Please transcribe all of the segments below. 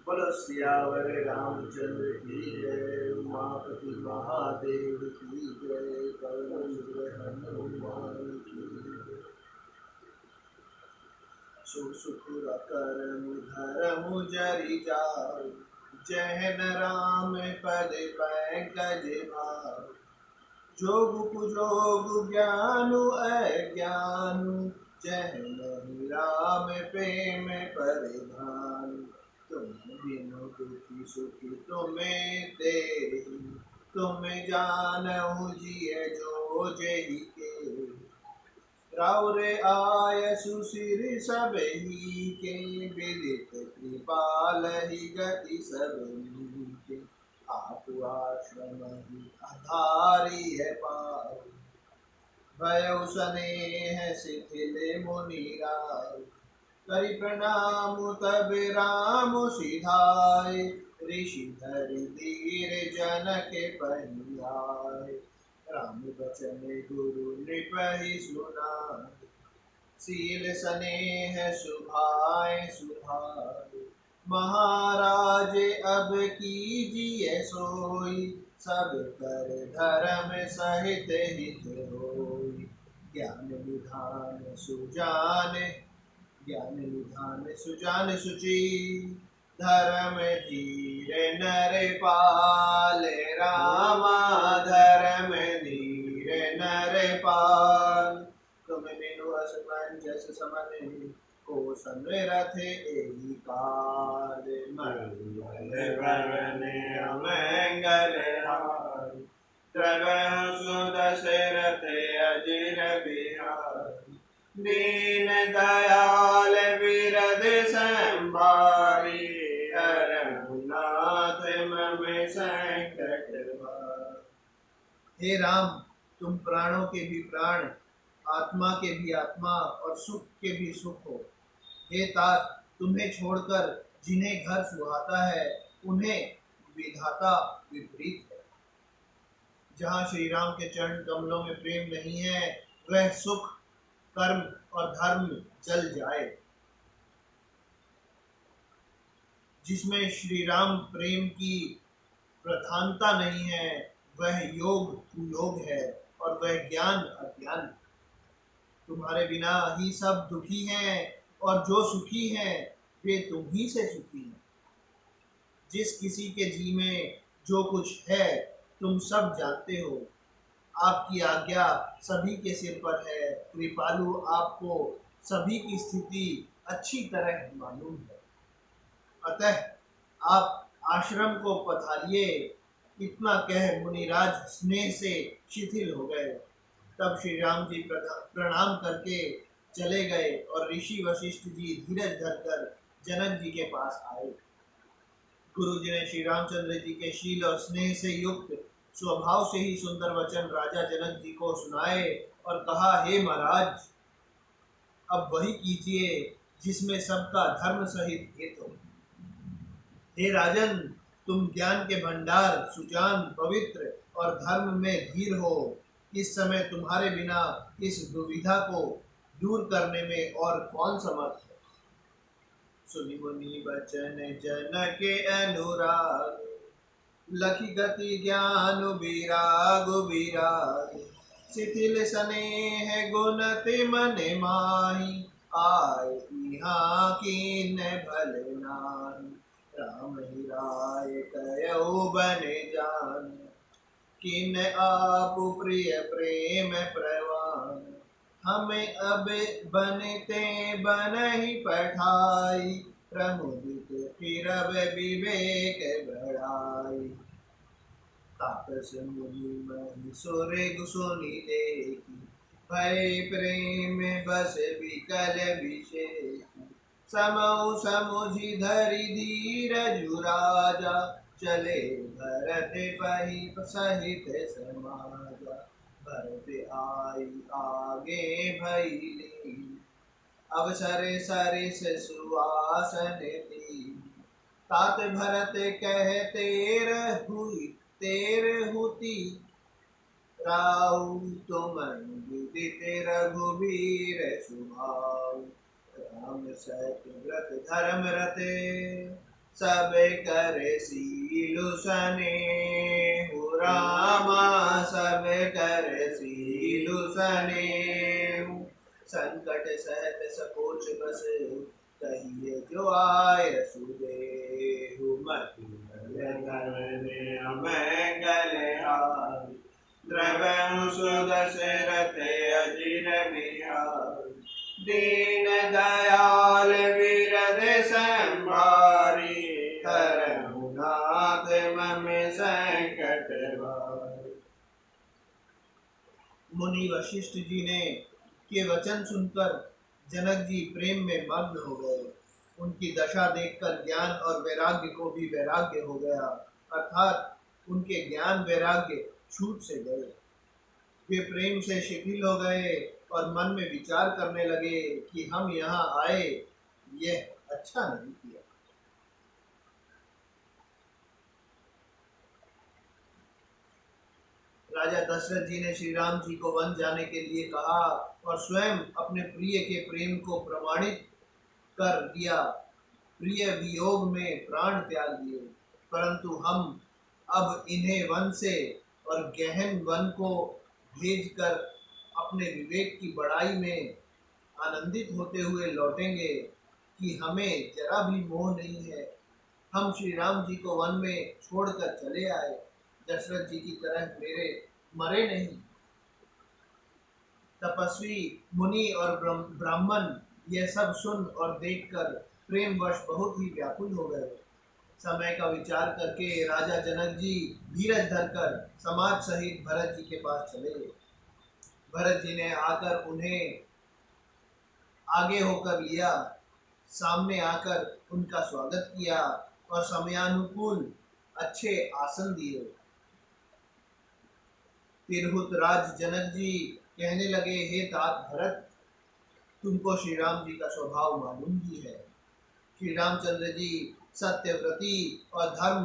बोलो सियावर रामचंद्र की जय, उमापति महादेव की जय, पवन सुत हनुमान की जय। सुसुखुर करम धरम जरि जाऊ, जहन राम पद पंकज भाऊ। जोग कुजोग ज्ञानु अज्ञानु, जहन राम प्रेम परिधान। तुम बिनु दुखी सुखी तुम्हें तेहि, तुम जानहु जिय जो जहि के। राउर आय सुशिर सबहि के, विदित कृपाल ही गति सबहि के। आप आश्रम ही आधारी है पार, भयउ सनेह शिथिल मुनि राय। करि प्रणाम तब राम सिधाय, ऋषि धरि धीर जनक पहियाय। राम बचन गुरु नृपहि सुनाय, सील सनेह सुभाय सुभाय। महाराज अब कीजिए सोई, सब कर धर्म सहित हित होई। ज्ञान निधान सुजान, ज्ञान निधान सुजान सुची। धर्म धीर नर पाल, रामा धर्म धीर नर पाल। तुम बिनु असमंजस समन, को संरथ एहि काल। मंगल भवन अमंगल हारी, द्रवहु सुदशरथ अजिर बिहारी। दीन दयाल विरद संभारी, हरहु नाथ मम संकट भारी। हे राम, तुम प्राणों के भी प्राण, आत्मा के भी आत्मा और सुख के भी सुख हो। हे तात, तुम्हें छोड़कर जिन्हें घर सुहाता है, उन्हें विधाता विपरीत है। जहाँ श्री राम के चरण कमलों में प्रेम नहीं है, वह सुख कर्म और धर्म जल जाए। जिसमें श्री राम प्रेम की प्रधानता नहीं है, वह योग कुयोग है और वह ज्ञान अज्ञान। तुम्हारे बिना ही सब दुखी हैं, और जो सुखी हैं वे तुम ही से सुखी हैं। जिस किसी के जी में जो कुछ है, तुम सब जानते हो। आपकी आज्ञा सभी के सिर पर है, कृपालु आपको सभी की स्थिति अच्छी तरह मालूम है। अतः आप आश्रम को पधारिए। इतना कह मुनिराज स्नेह से शिथिल हो गए। तब श्री राम जी प्रणाम करके चले गए और ऋषि वशिष्ठ जी धीरज धरकर जनक जी के पास आए। गुरु जी ने श्री रामचंद्र जी के शील और स्नेह से युक्त स्वभाव से ही सुंदर वचन राजा जनक जी को सुनाए और कहा, हे महाराज, अब वही कीजिए जिसमें सबका धर्म सहित हित हो। हे राजन, तुम ज्ञान के भंडार, सुजान, पवित्र और धर्म में धीर हो। इस समय तुम्हारे बिना इस दुविधा को दूर करने में और कौन समर्थ है। सुनि मुनि बचन जन के अनुराग, लखी गति ज्ञान विराग विराग। शिथिल स्नेह गुणति मन माही, आय यहाँ कीन भल नाही। राम ही राय कयऊ बन जान, किन आप प्रिय प्रेम प्रवान। हमें अब बनते बन ही पठाई, प्रमुदित फिरब विवेक बढ़ाई। तापस मुनि महि सुरे गुसुनि देखी, भय प्रेम बस विकल विशेषी। समौ समुझि धरि धीरजु राजा, चले भरत पहि सहित समाजा। भरत आई आगे भई लीन, अवसर सरिस सुआसन दीन। तात भरत कह तेर हुति, राउ तुम विदित रघुवीर स्वभाव। राम सत व्रत धर्म रते, सब करे सीलु सनेहु रामा, सब करे सीलु सनेहु। संकट सहत सकोच बस, कहिए जो आय सुदेहु। मति मंगल हार, द्रवहु सुदशरथ अजिर बिहार। दीन दयाल विरद संभारी, हरहु नाथ मम संकट भार। मुनि वशिष्ठ जी ने के वचन सुनकर जनक जी प्रेम में मग्न हो गए। उनकी दशा देखकर ज्ञान और वैराग्य को भी वैराग्य हो गया, अर्थात उनके ज्ञान वैराग्य छूट से गए। वे प्रेम से शिथिल हो गए और मन में विचार करने लगे कि हम यहाँ आए, यह अच्छा नहीं किया। राजा दशरथ जी ने श्री राम जी को वन जाने के लिए कहा और स्वयं अपने प्रिय के प्रेम को प्रमाणित कर दिया। प्रिय वियोग में प्राण त्याग दिए, परंतु हम अब इन्हें वन से और गहन वन को भेजकर अपने विवेक की बड़ाई में आनंदित होते हुए लौटेंगे कि हमें जरा भी मोह नहीं है। हम श्री राम जी को वन में छोड़कर चले आए, दशरथ जी की तरह मेरे मरे नहीं। तपस्वी मुनि और ब्राह्मण यह सब सुन और देखकर प्रेमवश बहुत ही व्याकुल हो गए। समय का विचार करके राजा जनक जी धीरज धरकर समाज सहित भरत जी के पास चले। भरत जी ने आकर उन्हें आगे होकर लिया, सामने आकर उनका स्वागत किया और समयानुकूल अच्छे आसन दिए। तिरहुत राज जनक जी कहने लगे, हे तात भरत, तुमको श्री राम जी का स्वभाव मालूम ही है। श्री रामचंद्र जी सत्यव्रती और धर्म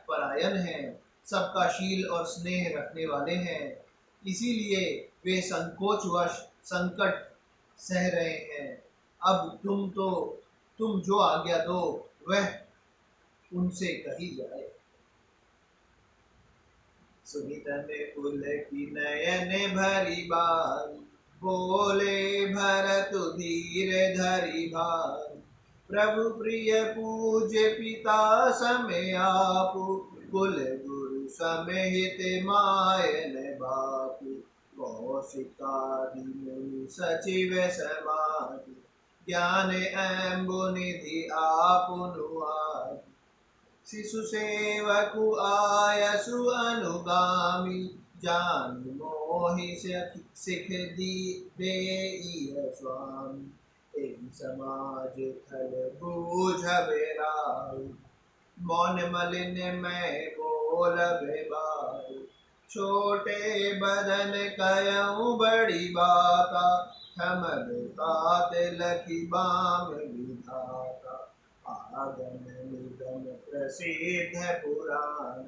परायण हैं, सबका शील और स्नेह रखने वाले हैं, इसीलिए वे संकोचवश संकट सह रहे हैं। अब तुम जो आज्ञा दो वह उनसे कही जाए। सुनितन कुल की नयन भरी बार, बोले भरत धीर धरी भार। प्रभु प्रिय पूज्य पिता समय आपु, कुल गुरु समेत मायन बापु। कौशिकादि मुनि सचिव समाज, ज्ञान एम्बु निधि आपुनु आदि। शिशु सेवकु आयसु अनुगामी, जान मोहि सिख दी देई स्वामी। एहि समाज थल बूझबे राउ, मौन मलिन मैं बोलबे बाउ। छोटे बदन कयऊ बड़ी बाता, क्षमल तात लखी बाम विधाता। आगम निगम प्रसिद्ध पुराण,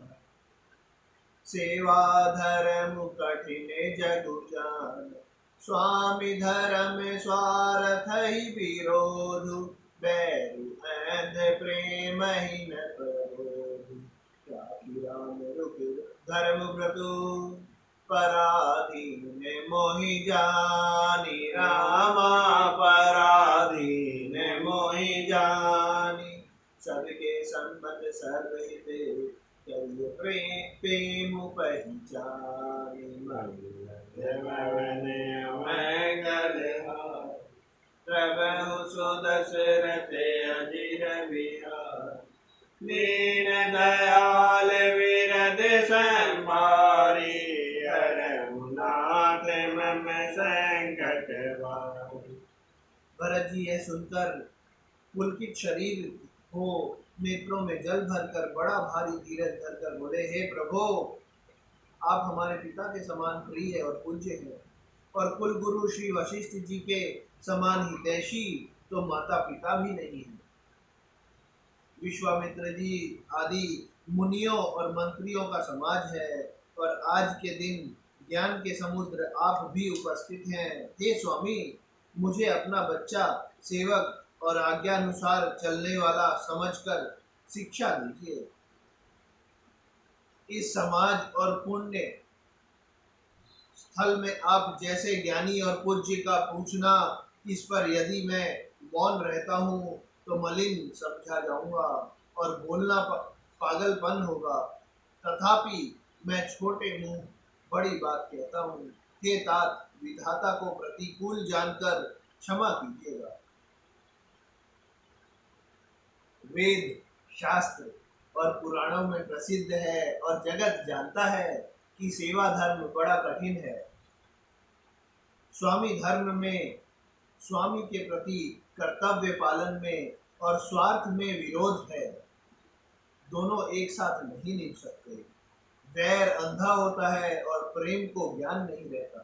सेवा धर्म कठिन जगु जान। स्वामी धर्म स्वार्थ ही विरोधु, बैरु ऐंध प्रेम ही न प्रबोधु। राम रुकिर धर्म व्रतु, पराधीन मोहि जानी। रामा पराधीन मोहि जानी। सबके संबंध सर्वहित, करिय प्रेम पहचानी। मंगल हार, प्रभु सुदशरथ अजिर बिहार। दीन दयाल विरद संभारी, हरहु नाथ मम संकट भार। भरत जी यह सुनकर पुलकित शरीर हो नेत्रों में जल भरकर बड़ा भारी धीरज धरकर बोले, हे प्रभु, आप हमारे पिता के समान प्रिय और पूज्य हैं, और कुल गुरु श्री वशिष्ठ जी के समान हितैषी तो माता पिता भी नहीं है। विश्वामित्र जी आदि मुनियों और मंत्रियों का समाज है, और आज के दिन ज्ञान के समुद्र आप भी उपस्थित हैं। हे स्वामी, मुझे अपना बच्चा, सेवक और आज्ञानुसार चलने वाला समझकर शिक्षा दीजिए। इस समाज और पुण्य स्थल में आप जैसे ज्ञानी और पूज्य का पूछना, इस पर यदि मैं मौन रहता हूँ तो मलिन समझा जाऊंगा और बोलना पागलपन होगा। तथापि मैं छोटे मुंह बड़ी बात कहता हूँ। हे तात, विधाता को प्रतिकूल जानकर क्षमा कीजिएगा। वेद, शास्त्र और पुराणों में प्रसिद्ध है और जगत जानता है कि सेवा धर्म बड़ा कठिन है। स्वामी धर्म में स्वामी के प्रति कर्तव्य पालन में और स्वार्थ में विरोध है। दोनों एक साथ नहीं निभ सकते। वैर अंधा होता है और प्रेम को ज्ञान नहीं रहता।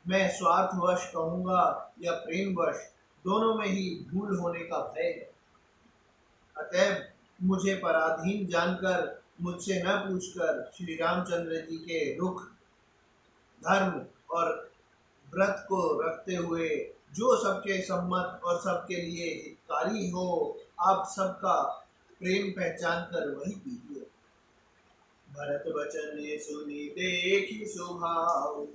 मैं स्वार्थवश कहूंगा या प्रेमवश, दोनों में ही भूल होने का भय है। अतएव मुझे पराधीन जानकर मुझसे न पूछकर श्री रामचंद्र जी के रुख, धर्म और व्रत को रखते हुए जो सबके सम्मत और सबके लिए हितकारी हो, आप सबका प्रेम पहचान कर वही कीजिए। भरत वचन सुनी देखी सुभाव,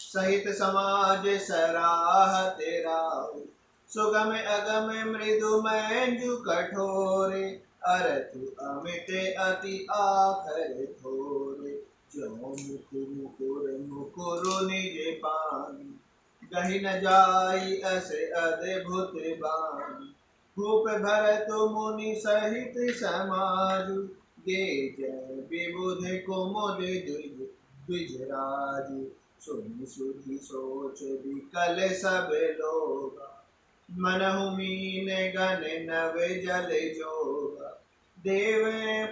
सहित समाज सराहते राव। सुगम अगम मृदु मंजु कठोरे, अरथु अमित अति आखर थोरे। जो मुकुर मुकुर मुकुर निज पानी, कही न जाई अस अद्भुत बानी। भूप भरत मुनि सहित समाज, गे जय विबुध कुमुद द्विजराज। सुनि सुधि सोच विकल सब लोगा, मनहु मीन गण नव जल जोगा। देव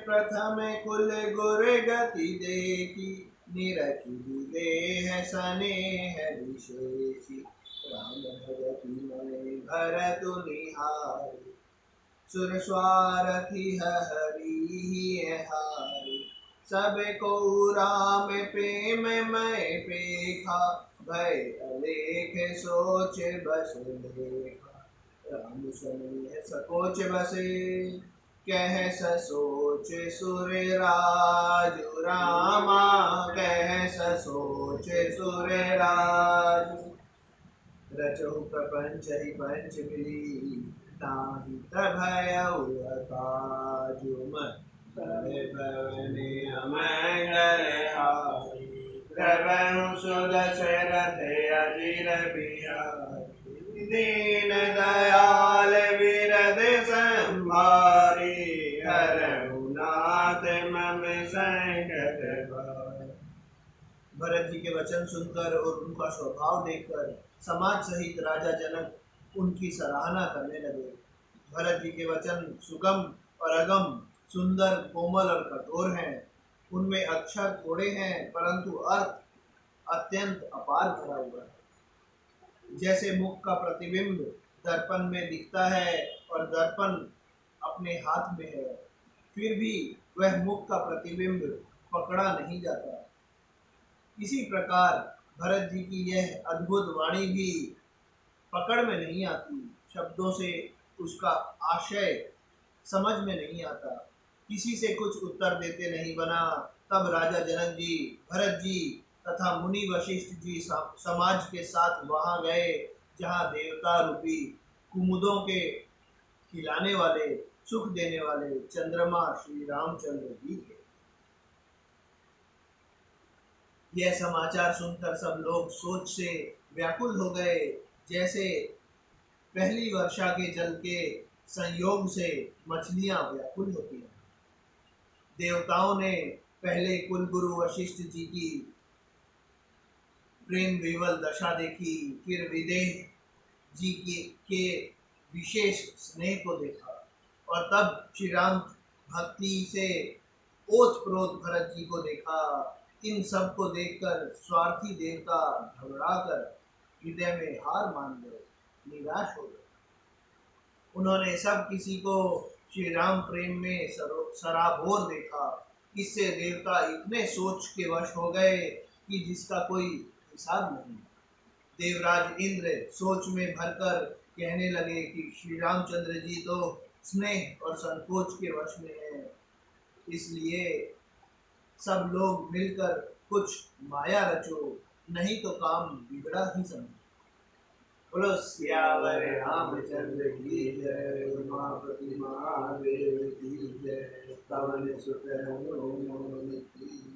प्रथम कुल गुर गति देखी, निरखी विदेह स्नेह विशेषी। राम भगति मय भरतु निहारी, सुर स्वारथी हरि हारी। सब को राम प्रेम मय पेखा, भय अलेख सोच बस लेखा। राम सनेह सकोच बसे, कह ससोच सुर राजु रामा। कह ससोच सुर राजु, रचहु प्रपंच ही पंच मिली। ताहि तभयउ अकाजु, भय भवने अमंगल हारी। प्रभु सुदशरथ अजिर बिहारी, दीन दयाल विरद संभारी। हरहु नाथ मम संकट भारी। भरत जी के वचन सुनकर और उनका स्वभाव देखकर समाज सहित राजा जनक उनकी सराहना करने लगे। भरत जी के वचन सुगम और अगम, सुंदर, कोमल और कठोर हैं। उनमें अक्षर थोड़े हैं परंतु अर्थ अत्यंत अपार भरा हुआ है। जैसे मुख का प्रतिबिंब दर्पण में दिखता है और दर्पण अपने हाथ में है, फिर भी वह मुख का प्रतिबिंब पकड़ा नहीं जाता। इसी प्रकार भरत जी की यह अद्भुत वाणी भी पकड़ में नहीं आती। शब्दों से उसका आशय समझ में नहीं आता। किसी से कुछ उत्तर देते नहीं बना। तब राजा जनक जी, भरत जी तथा मुनि वशिष्ठ जी समाज के साथ वहां गए जहां देवता रूपी कुमुदों के खिलाने वाले, सुख देने वाले चंद्रमा श्री रामचंद्र जी थे। यह समाचार सुनकर सब लोग सोच से व्याकुल हो गए, जैसे पहली वर्षा के जल के संयोग से मछलियां व्याकुल होती हैं। देवताओं ने पहले कुलगुरु वशिष्ठ जी की प्रेम विवल दशा देखी, फिर विदेह जी के विशेष स्नेह को देखा और तब श्री राम भक्ति से ओतप्रोत भरत जी को देखा। इन सब को देखकर स्वार्थी देवता घबराकर हृदय में हार मान गए, निराश हो गए। उन्होंने सब किसी को श्री राम प्रेम में सराबोर देखा। इससे देवता इतने सोच के वश हो गए कि जिसका कोई हिसाब नहीं। देवराज इंद्र सोच में भरकर कहने लगे कि श्री रामचंद्र जी तो स्नेह और संकोच के वश में हैं, इसलिए सब लोग मिलकर कुछ माया रचो, नहीं तो काम बिगड़ा ही समझो। बोलो सियावर रामचंद्र की जय, उमापति महादेव की जय, पवन सुत हनुमान की